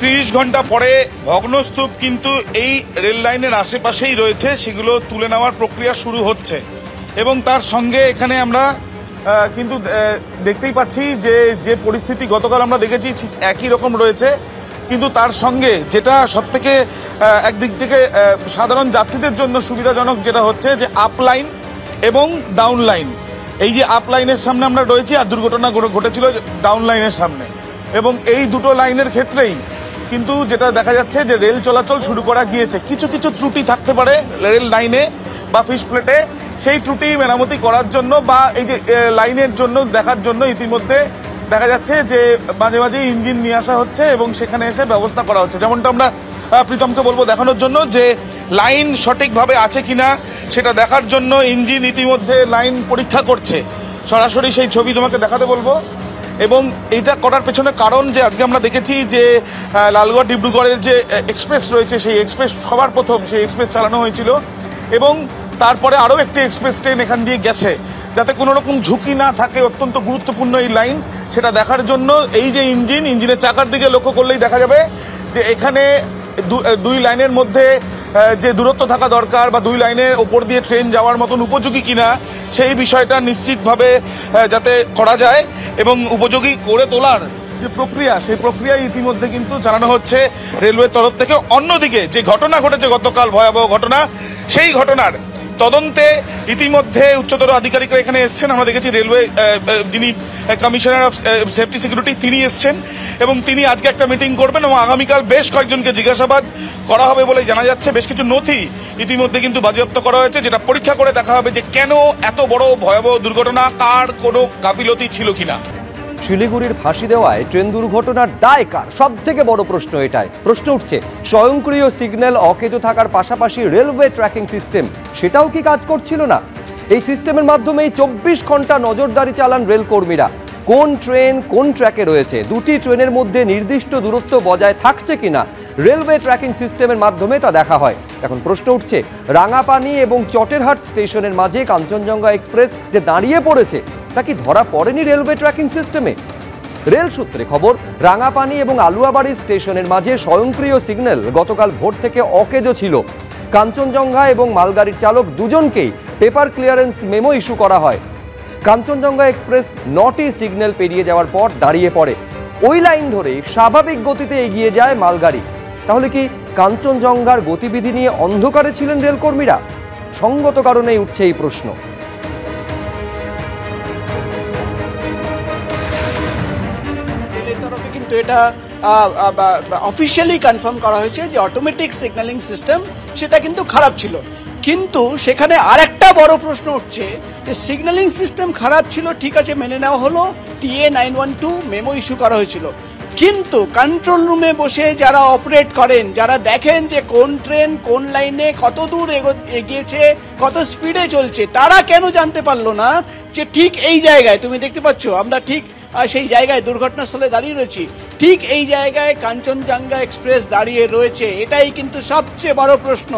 30 ঘন্টা পরে ভগ্নস্তূপ কিন্তু এই রেল লাইনের আশেপাশেই রয়েছে, সেগুলো তুলে নেওয়ার প্রক্রিয়া শুরু হচ্ছে। এবং তার সঙ্গে এখানে আমরা কিন্তু দেখতেই পাচ্ছি যে যে পরিস্থিতি গতকাল আমরা দেখেছি ঠিক একই রকম রয়েছে। কিন্তু তার সঙ্গে যেটা সবথেকে একদিক থেকে সাধারণ যাত্রীদের জন্য সুবিধাজনক যেটা হচ্ছে যে আপ লাইন এবং ডাউন লাইন। এই যে আপ লাইনের সামনে আমরা রয়েছি, আর দুর্ঘটনা ঘটেছিল ডাউন লাইনের সামনে, এবং এই দুটো লাইনের ক্ষেত্রেই কিন্তু যেটা দেখা যাচ্ছে যে রেল চলাচল শুরু করা গিয়েছে। কিছু কিছু ত্রুটি থাকতে পারে রেল লাইনে বা ফিশ প্লেটে, সেই ত্রুটি মেরামতি করার জন্য বা এই যে লাইনের জন্য দেখার জন্য ইতিমধ্যে দেখা যাচ্ছে যে মাঝে মাঝে ইঞ্জিন নিয়ে আসা হচ্ছে এবং সেখানে এসে ব্যবস্থা করা হচ্ছে। যেমনটা আমরা প্রীতমকে বলবো দেখানোর জন্য যে লাইন সঠিকভাবে আছে কিনা সেটা দেখার জন্য ইঞ্জিন ইতিমধ্যে লাইন পরীক্ষা করছে। সরাসরি সেই ছবি তোমাকে দেখাতে বলবো। এবং এইটা করার পেছনে কারণ যে আজকে আমরা দেখেছি যে লালগড় ডিব্রুগড়ের যে এক্সপ্রেস রয়েছে, সেই এক্সপ্রেস সবার প্রথম সেই এক্সপ্রেস চালানো হয়েছিল এবং তারপরে আরও একটি এক্সপ্রেস ট্রেন এখান দিয়ে গেছে, যাতে কোনো রকম ঝুঁকি না থাকে। অত্যন্ত গুরুত্বপূর্ণ এই লাইন, সেটা দেখার জন্য এই যে ইঞ্জিনের চাকার দিকে লক্ষ্য করলেই দেখা যাবে যে এখানে দুই লাইনের মধ্যে যে দূরত্ব থাকা দরকার বা দুই লাইনের ওপর দিয়ে ট্রেন যাওয়ার মতন উপযোগী কিনা সেই বিষয়টা নিশ্চিতভাবে যাতে করা যায় এবং উপযোগী করে তোলার যে প্রক্রিয়া, সেই প্রক্রিয়া ইতিমধ্যে কিন্তু চালানো হচ্ছে রেলওয়ের তরফ থেকে। অন্যদিকে যে ঘটনা ঘটেছে গতকাল, ভয়াবহ ঘটনা, সেই ঘটনার তদন্তে ইতিমধ্যে উচ্চতর আধিকারিকরা এখানে এসছেন। আমরা দেখেছি রেলওয়ে যিনি কমিশনার অফ সেফটি সিকিউরিটি তিনি এসছেন এবং তিনি আজকে একটা মিটিং করবেন এবং আগামীকাল বেশ কয়েকজনকে জিজ্ঞাসাবাদ করা হবে বলে জানা যাচ্ছে। বেশ কিছু নথি ইতিমধ্যে কিন্তু বাজেয়াপ্ত করা হয়েছে, যেটা পরীক্ষা করে দেখা হবে যে কেন এত বড় ভয়াবহ দুর্ঘটনা, কার কোনো গাফিলতি ছিল কিনা। শিলিগুড়ির ফাঁসি দেওয়ায় ট্রেন দুর্ঘটনার দায় কার? সব থেকে বড় প্রশ্ন এটাই। প্রশ্ন উঠছে, স্বয়ংক্রিয় সিগন্যাল অকেজো থাকার পাশাপাশি রেলওয়ে ট্র্যাকিং সিস্টেম সেটাও কি কাজ করছিল না? এই সিস্টেমের মাধ্যমেই 24 ঘন্টা নজরদারি চালান রেল কর্মীরা। কোন ট্রেন কোন ট্র্যাকে রয়েছে, দুটি ট্রেনের মধ্যে নির্দিষ্ট দূরত্ব বজায় থাকছে কিনা রেলওয়ে ট্র্যাকিং সিস্টেমের মাধ্যমে তা দেখা হয়। এখন প্রশ্ন উঠছে, রাঙাপানি এবং চটেরহাট স্টেশনের মাঝে কাঞ্চনজঙ্ঘা এক্সপ্রেস যে দাঁড়িয়ে পড়েছে তা কি ধরা পড়েনি রেলওয়ে ট্র্যাকিং সিস্টেমে? রেল সূত্রে খবর, রাঙাপানি এবং আলুয়াবাড়ি স্টেশনের মাঝে স্বয়ংক্রিয় সিগন্যাল গতকাল ভোর থেকে অকেজো ছিল। কাঞ্চনজঙ্ঘা এবং মালগাড়ির চালক দুজনকেই পেপার ক্লিয়ারেন্স মেমো ইস্যু করা হয়। কাঞ্চনজঙ্ঘা এক্সপ্রেস 9টি সিগন্যাল পেরিয়ে যাওয়ার পর দাঁড়িয়ে পড়ে। ওই লাইন ধরে স্বাভাবিক গতিতে এগিয়ে যায় মালগাড়ি। তাহলে কি কাঞ্চনজঙ্ঘার গতিবিধি নিয়ে অন্ধকারে ছিলেন রেলকর্মীরা? সঙ্গত কারণেই উঠছে এই প্রশ্ন। কিন্তু এটা অফিসিয়ালি কনফার্ম করা হয়েছে যে অটোমেটিক সিগন্যালিং সিস্টেম সেটা কিন্তু খারাপ ছিল। কিন্তু সেখানে আরেকটা বড় প্রশ্ন উঠছে যে সিগন্যালিং সিস্টেম খারাপ ছিল, ঠিক আছে, মেনে নেওয়া হলো, TA 912 মেমো ইস্যু করা হয়েছিল, কিন্তু কন্ট্রোল রুমে বসে যারা অপারেট করেন, যারা দেখেন যে কোন ট্রেন কোন লাইনে কত দূর এগিয়েছে, কত স্পিডে চলছে, তারা কেন জানতে পারলো না যে ঠিক এই জায়গায়, তুমি দেখতে পাচ্ছ আমরা ঠিক সেই জায়গায় দুর্ঘটনাস্থলে দাঁড়িয়ে রয়েছি, ঠিক এই জায়গায় কাঞ্চনজঙ্ঘা এক্সপ্রেস দাঁড়িয়ে রয়েছে। এটাই কিন্তু সবচেয়ে বড় প্রশ্ন।